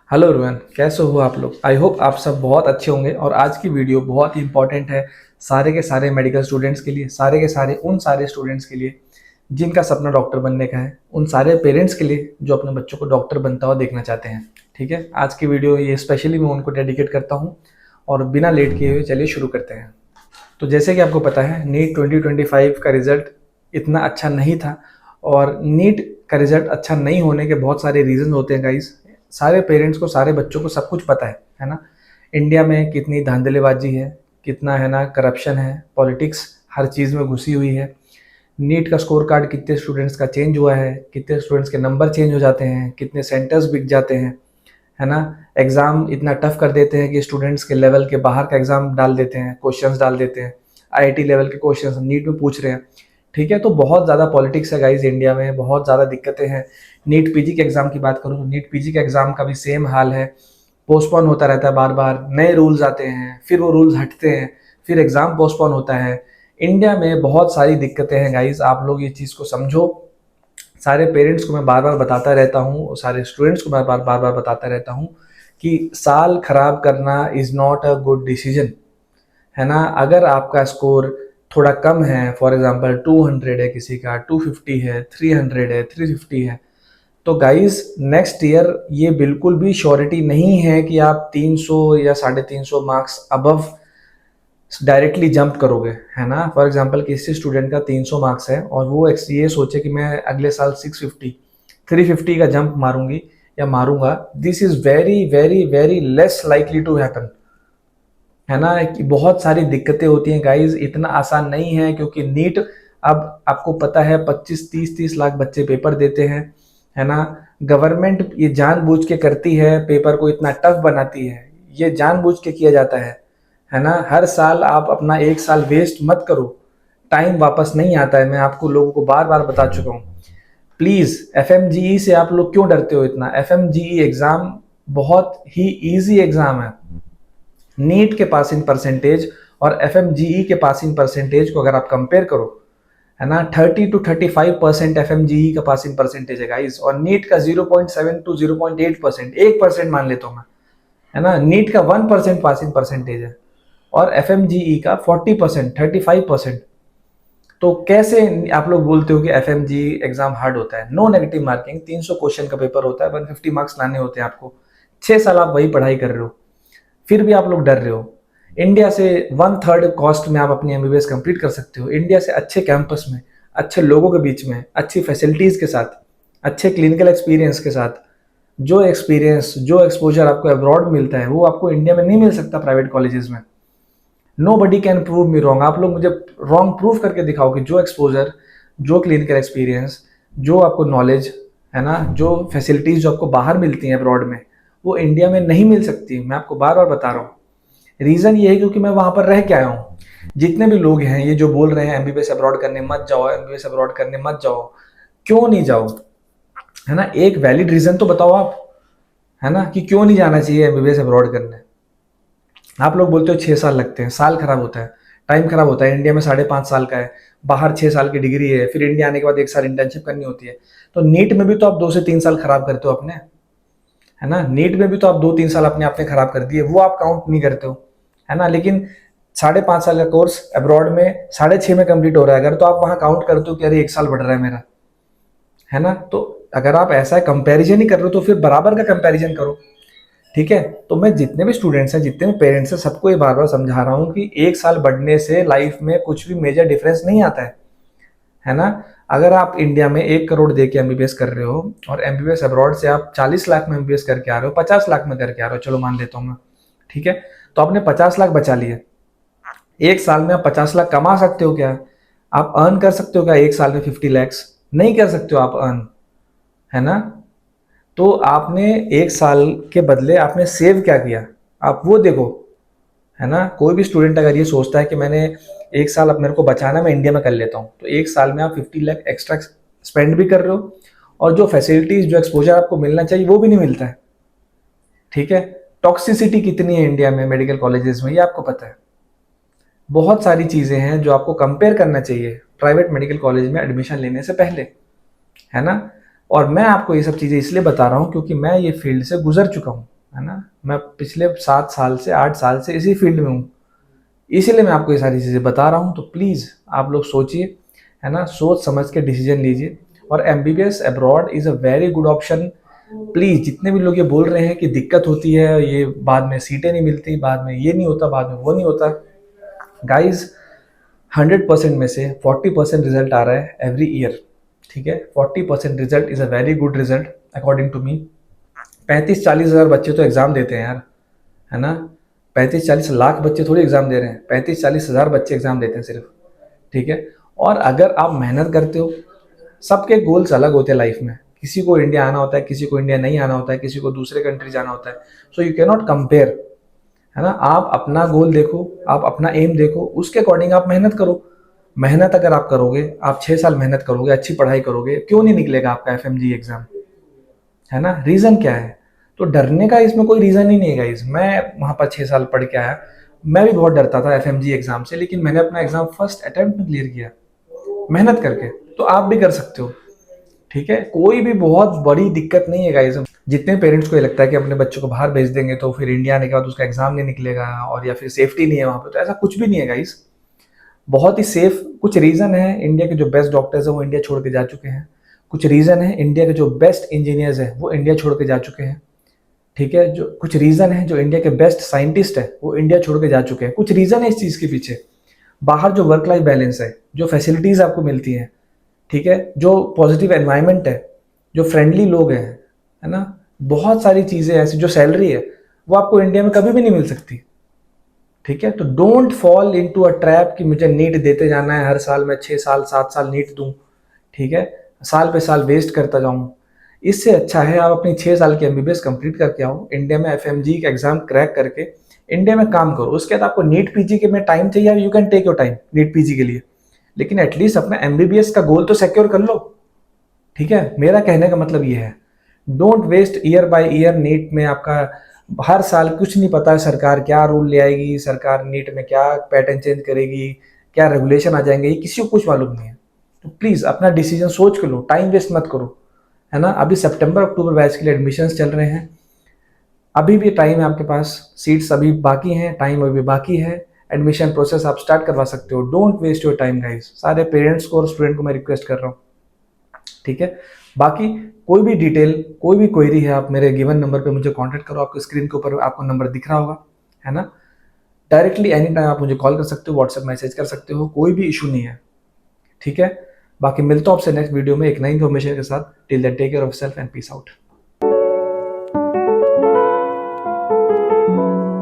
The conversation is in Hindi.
हेलो एवरीवन, कैसे हो आप लोग। आई होप आप सब बहुत अच्छे होंगे। और आज की वीडियो बहुत ही इंपॉर्टेंट है सारे के सारे मेडिकल स्टूडेंट्स के लिए, सारे के सारे उन सारे स्टूडेंट्स के लिए जिनका सपना डॉक्टर बनने का है, उन सारे पेरेंट्स के लिए जो अपने बच्चों को डॉक्टर बनता हुआ देखना चाहते हैं। ठीक है, आज की वीडियो ये स्पेशली मैं उनको डेडिकेट करता हूँ। और बिना लेट किए हुए चलिए शुरू करते हैं। तो जैसे कि आपको पता है, नीट 2025 का रिजल्ट इतना अच्छा नहीं था। और नीट का रिजल्ट अच्छा नहीं होने के बहुत सारे रीजन होते हैं गाइस। सारे पेरेंट्स को, सारे बच्चों को सब कुछ पता है ना। इंडिया में कितनी धांधलेबाजी है, कितना है ना करप्शन है, पॉलिटिक्स हर चीज़ में घुसी हुई है। नीट का स्कोर कार्ड कितने स्टूडेंट्स का चेंज हुआ है, कितने स्टूडेंट्स के नंबर चेंज हो जाते हैं, कितने सेंटर्स बिक जाते हैं, है ना। एग्ज़ाम इतना टफ कर देते हैं कि स्टूडेंट्स के लेवल के बाहर का एग्ज़ाम डाल देते हैं, क्वेश्चंस डाल देते हैं। आईआईटी लेवल के क्वेश्चंस नीट में पूछ रहे हैं। ठीक है, तो बहुत ज़्यादा पॉलिटिक्स है गाइज इंडिया में, बहुत ज़्यादा दिक्कतें हैं। नीट पीजी के एग्ज़ाम की बात करूँ तो नीट पीजी के एग्ज़ाम का भी सेम हाल है। पोस्टपोन होता रहता है, बार बार नए रूल्स आते हैं, फिर वो रूल्स हटते हैं, फिर एग्ज़ाम पोस्टपोन होता है। इंडिया में बहुत सारी दिक्कतें हैं गाइज, आप लोग ये चीज़ को समझो। सारे पेरेंट्स को मैं बार बार बताता रहता हूँ, सारे स्टूडेंट्स को मैं बार बार बताता रहता हूँ कि साल खराब करना is not a good decision, है ना। अगर आपका स्कोर थोड़ा कम है, फॉर एग्जांपल 200 है, किसी का 250 है, 300 है, 350 है, तो गाइस नेक्स्ट ईयर ये बिल्कुल भी श्योरिटी नहीं है कि आप 300 या 350 मार्क्स अबव डायरेक्टली जंप करोगे, है ना। फॉर एग्जांपल किसी स्टूडेंट का 300 मार्क्स है और वो ये सोचे कि मैं अगले साल 650 350 का जंप मारूंगी या मारूंगा, this is very very very less likely to happen, है ना। कि बहुत सारी दिक्कतें होती हैं गाइज, इतना आसान नहीं है। क्योंकि नीट, अब आपको पता है 25-30 लाख बच्चे पेपर देते हैं, है ना। गवर्नमेंट ये जानबूझ के करती है, पेपर को इतना टफ बनाती है, ये जानबूझ के किया जाता है ना। हर साल आप अपना एक साल वेस्ट मत करो, टाइम वापस नहीं आता है। मैं आपको लोगों को बार बार बता चुका हूँ। प्लीज एफएमजीई से आप लोग क्यों डरते हो इतना। एफएमजीई एग्जाम बहुत ही इजी एग्जाम है। नीट के पासिंग परसेंटेज और एफएमजीई के पासिंग परसेंटेज को अगर आप कंपेयर करो, है ना, 30 to 35% एफएमजीई का पासिंग परसेंटेज है गाइस, और नीट का 0.7 to 0.8%, 1% मान लेता हूं मैं, है ना। नीट का 1% पासिंग परसेंटेज है और एफएमजीई का 40%, 35%। तो कैसे आप लोग बोलते हो कि एफएमजी एग्जाम हार्ड होता है। नो नेगेटिव मार्किंग, 300 क्वेश्चन का पेपर होता है, 150 मार्क्स लाने होते हैं आपको। 6 साल आप वही पढ़ाई कर रहे हो, फिर भी आप लोग डर रहे हो। इंडिया से 1/3 कॉस्ट में आप अपनी एमबीबीएस कंप्लीट कर सकते हो। इंडिया से अच्छे कैंपस में, अच्छे लोगों के बीच में, अच्छी फैसिलिटीज़ के साथ, अच्छे क्लिनिकल एक्सपीरियंस के साथ, जो एक्सपीरियंस, जो एक्सपोजर आपको अब्रॉड मिलता है वो आपको इंडिया में नहीं मिल सकता प्राइवेट कॉलेजेस में। Nobody can prove me wrong. आप लोग मुझे रॉन्ग प्रूव करके दिखाओ कि जो एक्सपोजर, जो क्लिनिकल एक्सपीरियंस, जो आपको नॉलेज, है ना, जो फैसिलिटीज़ जो आपको बाहर मिलती हैं अब्रॉड में, वो इंडिया में नहीं मिल सकती। मैं आपको बार बार बता रहा हूँ। रीज़न ये है क्योंकि मैं वहाँ पर रह के आया हूँ। जितने भी लोग हैं ये जो बोल रहे हैं एमबीबीएस अब्रॉड करने मत जाओ, एमबीबीएस अब्रॉड करने मत जाओ, क्यों नहीं जाओ, है ना। एक वैलिड रीज़न तो बताओ आप, है ना, कि क्यों नहीं जाना चाहिए एमबीबीएस अब्रॉड करने। आप लोग बोलते हो 6 साल लगते हैं, साल खराब होता है, टाइम खराब होता है। इंडिया में 5.5 साल का है, बाहर 6 साल की डिग्री है, फिर इंडिया आने के बाद 1 साल इंटर्नशिप करनी होती है। तो नीट में भी तो आप 2 से 3 साल खराब करते हो अपने, है ना। नीट में भी तो आप 2-3 साल अपने आपने खराब कर दिए, वो आप काउंट नहीं करते हो, है ना। लेकिन 5.5 साल का कोर्स अब्रॉड में 6.5 में कंप्लीट हो रहा है अगर, तो आप वहां काउंट करते हो कि अरे 1 साल बढ़ रहा है मेरा, है ना। तो अगर आप ऐसा कंपैरिजन ही कर रहे हो तो फिर बराबर का कंपैरिजन करो। ठीक है, तो मैं जितने भी स्टूडेंट्स हैं, जितने भी पेरेंट्स हैं, सबको ये बार बार समझा रहा हूँ कि 1 साल बढ़ने से लाइफ में कुछ भी मेजर डिफरेंस नहीं आता है ना। अगर आप इंडिया में 1 करोड़ दे के एमबीबीएस कर रहे हो और एमबीबीएस अब्रॉड से आप 40 लाख में एमबीबीएस करके आ रहे हो, 50 लाख में करके आ रहे हो, चलो मान लेता हूँ मैं, ठीक है। तो आपने 50 लाख बचा लिए। 1 साल में आप 50 लाख कमा सकते हो क्या? आप अर्न कर सकते हो क्या 1 साल में 50 लैक्स? नहीं कर सकते हो आप अर्न, है ना। तो आपने 1 साल के बदले आपने सेव क्या किया, आप वो देखो, है ना। कोई भी स्टूडेंट अगर ये सोचता है कि मैंने 1 साल अब मेरे को बचाना, मैं इंडिया में कर लेता हूँ, तो 1 साल में आप 50 लाख एक्स्ट्रा स्पेंड भी कर रहे हो और जो फैसिलिटीज, जो एक्सपोजर आपको मिलना चाहिए वो भी नहीं मिलता है। ठीक है, टॉक्सिसिटी कितनी है इंडिया में मेडिकल कॉलेजेस में, ये आपको पता है। बहुत सारी चीज़ें हैं जो आपको कंपेयर करना चाहिए प्राइवेट मेडिकल कॉलेज में एडमिशन लेने से पहले, है ना। और मैं आपको ये सब चीज़ें इसलिए बता रहा हूँ क्योंकि मैं ये फील्ड से गुजर चुका हूँ। है ना। मैं पिछले 7 साल से 8 साल से इसी फील्ड में हूँ, इसीलिए मैं आपको ये सारी चीज़ें बता रहा हूँ। तो प्लीज़ आप लोग सोचिए, है ना, सोच समझ के डिसीजन लीजिए। और MBBS abroad is a very good option. Please जितने भी लोग ये बोल रहे हैं कि दिक्कत होती है, ये बाद में सीटें नहीं मिलती, बाद में ये नहीं होता, बाद में वो नहीं होता, गाइज 100% में से 40% रिजल्ट आ रहा है एवरी ईयर। ठीक है, 40% result is a very good result according to me. 35-40 हज़ार बच्चे तो एग्ज़ाम देते हैं यार, है ना। 35-40 लाख बच्चे थोड़ी एग्ज़ाम दे रहे हैं, 35-40 हज़ार बच्चे एग्ज़ाम देते हैं सिर्फ। ठीक है, और अगर आप मेहनत करते हो, सबके गोल्स अलग होते हैं लाइफ में। किसी को इंडिया आना होता है, किसी को इंडिया नहीं आना होता है, किसी को दूसरे कंट्री जाना होता है। So you can not compare, है ना। आप अपना गोल देखो, आप अपना एम देखो, उसके अकॉर्डिंग आप मेहनत करो। मेहनत अगर आप करोगे, आप 6 साल मेहनत करोगे, अच्छी पढ़ाई करोगे, क्यों नहीं निकलेगा आपका एफएमजी एग्जाम, है ना। रीज़न क्या है? तो डरने का इसमें कोई रीज़न ही नहीं है गाइज। मैं वहाँ पर 6 साल पढ़ के आया, मैं भी बहुत डरता था एफएमजी एग्जाम से, लेकिन मैंने अपना एग्जाम फर्स्ट अटेम्प्ट में क्लियर किया, मेहनत करके। तो आप भी कर सकते हो। ठीक है, कोई भी बहुत बड़ी दिक्कत नहीं है गाइज। जितने पेरेंट्स को ये लगता है कि अपने बच्चों को बाहर भेज देंगे तो फिर इंडिया आने के बाद उसका एग्जाम नहीं निकलेगा और या फिर सेफ्टी नहीं है वहाँ पे, तो ऐसा कुछ भी नहीं है गाइज। बहुत ही सेफ। कुछ रीज़न है, इंडिया के जो बेस्ट डॉक्टर्स हैं वो इंडिया छोड़ के जा चुके हैं। कुछ रीज़न है, इंडिया के जो बेस्ट इंजीनियर्स हैं वो इंडिया छोड़ के जा चुके हैं। ठीक है, जो कुछ रीज़न है, जो इंडिया के बेस्ट साइंटिस्ट है वो इंडिया छोड़ के जा चुके हैं। कुछ रीज़न है इस चीज़ के पीछे। बाहर जो वर्क लाइफ बैलेंस है, जो फैसिलिटीज़ आपको मिलती हैं, ठीक है, जो पॉजिटिव एनवायरनमेंट है, जो फ्रेंडली लोग हैं, है ना, बहुत सारी चीज़ें ऐसी, जो सैलरी है वो आपको इंडिया में कभी भी नहीं मिल सकती। ठीक है, तो don't fall into a trap कि मुझे नीट देते जाना है, हर साल मैं 6 साल 7 साल नीट दूं। ठीक है, साल पे साल वेस्ट करता जाऊं। इससे अच्छा है आप अपनी 6 साल की एमबीबीएस कंप्लीट करके आओ, इंडिया में एफएमजी का एग्जाम क्रैक करके इंडिया में काम करो। उसके बाद आपको नीट पीजी के में टाइम चाहिए, you can take your time NEET PG के लिए, लेकिन एटलीस्ट अपना एमबीबीएस का गोल तो सिक्योर कर लो। ठीक है, मेरा कहने का मतलब ये है, don't waste year by year NEET में आपका। हर साल कुछ नहीं पता है सरकार क्या रूल ले आएगी, सरकार नीट में क्या पैटर्न चेंज करेगी, क्या रेगुलेशन आ जाएंगे, ये किसी को कुछ मालूम नहीं है। तो प्लीज़ अपना डिसीजन सोच के लो, टाइम वेस्ट मत करो, है ना। अभी सितंबर अक्टूबर बैच के लिए एडमिशन्स चल रहे हैं, अभी भी टाइम है आपके पास, सीट्स अभी बाकी हैं, टाइम अभी बाकी है, एडमिशन प्रोसेस आप स्टार्ट करवा सकते हो। Don't waste your time guys, सारे पेरेंट्स को और स्टूडेंट को मैं रिक्वेस्ट कर रहा हूँ। ठीक है, बाकी कोई भी डिटेल, कोई भी क्वेरी है, आप मेरे गिवन नंबर पे मुझे कांटेक्ट करो। आपको स्क्रीन के ऊपर आपको नंबर दिख रहा होगा, है ना। डायरेक्टली एनी टाइम आप मुझे कॉल कर सकते हो, व्हाट्सएप मैसेज कर सकते हो, कोई भी इशू नहीं है। ठीक है, बाकी मिलता हूँ आपसे नेक्स्ट वीडियो में एक नई इन्फॉर्मेशन के साथ। Till then take care of self and peace out.